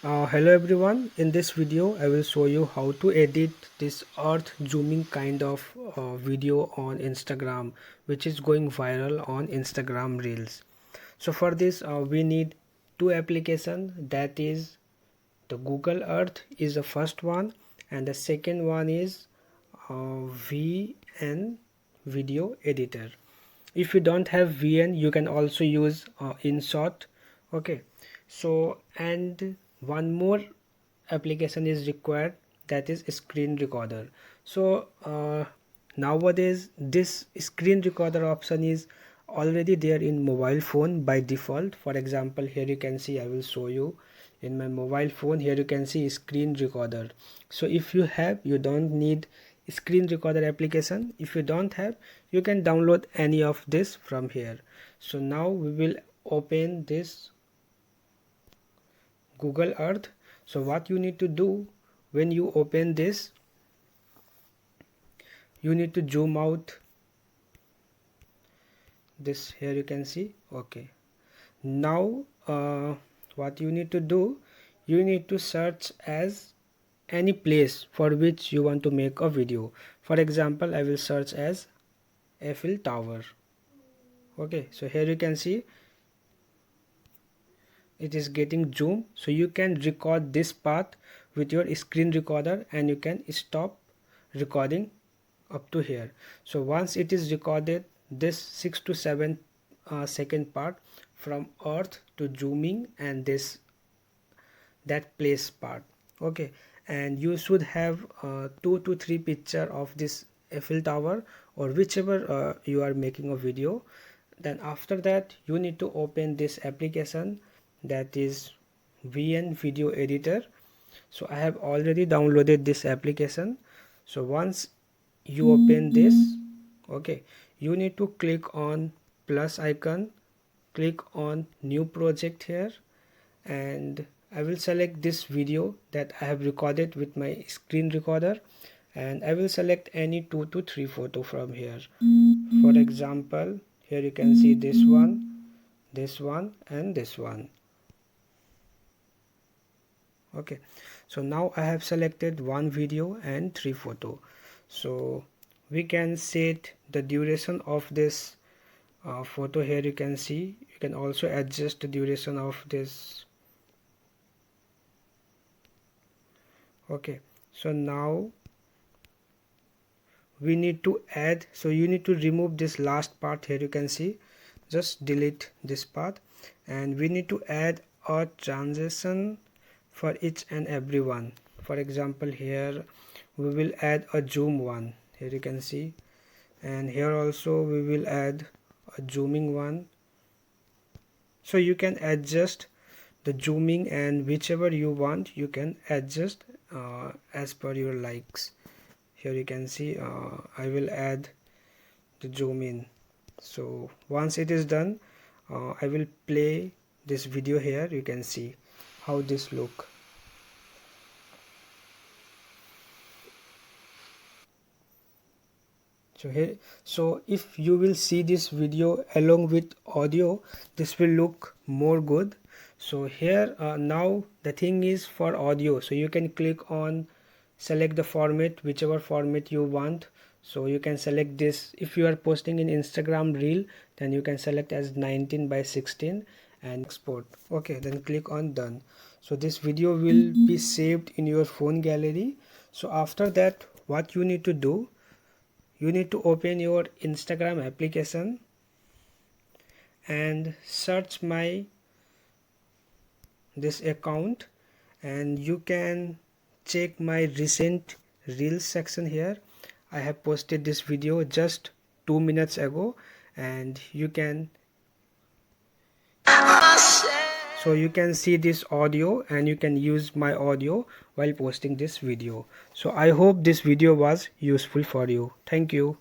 Hello everyone, in this video I will show you how to edit this earth zooming kind of video on Instagram, which is going viral on Instagram Reels. So for this we need two applications, that is the Google Earth is the first one, and the second one is VN video editor. If you don't have VN, you can also use InShot. Okay, so and one more application is required, that is screen recorder. So nowadays this screen recorder option is already there in mobile phone by default. For example, here you can see, I will show you in my mobile phone. Here you can see screen recorder. So if you have, you don't need screen recorder application. If you don't have, you can download any of this from here. So now we will open this Google Earth. So what you need to do when you open this, you need to zoom out this. Here you can see. Okay, now what you need to do, you need to search as any place for which you want to make a video. For example, I will search as Eiffel Tower. Okay, so here you can see it is getting zoom, so you can record this part with your screen recorder and you can stop recording up to here. So once it is recorded, this 6 to 7 second part from earth to zooming and this that place part. Okay, and you should have 2 to 3 picture of this Eiffel Tower or whichever you are making a video. Then after that you need to open this application, that is VN video editor. So I have already downloaded this application. So once you open this, okay, you need to click on plus icon, click on new project here, and I will select this video that I have recorded with my screen recorder, and I will select any 2 to 3 photo from here. For example, here you can see this one, and this one. Okay, so now I have selected one video and 3 photo. So we can set the duration of this photo. Here you can see, you can also adjust the duration of this. Okay, so now we need to add, so you need to remove this last part. Here you can see, just delete this part, and we need to add a transition for each and every one. For example, here we will add a zoom one. Here you can see, and here also we will add a zooming one. So you can adjust the zooming, and whichever you want you can adjust as per your likes. Here you can see I will add the zoom in. So once it is done, I will play this video. Here you can see how this look. So here, so if you will see this video along with audio, this will look more good. So here now the thing is for audio, so you can click on select the format, whichever format you want. So you can select this. If you are posting in Instagram reel, then you can select as 19 by 16 and export. Okay, then click on done. So this video will be saved in your phone gallery. So after that, what you need to do, you need to open your Instagram application and search my this account, and you can check my recent reels section. Here I have posted this video just 2 minutes ago, and you can see this audio, and you can use my audio while posting this video. So I hope this video was useful for you. Thank you.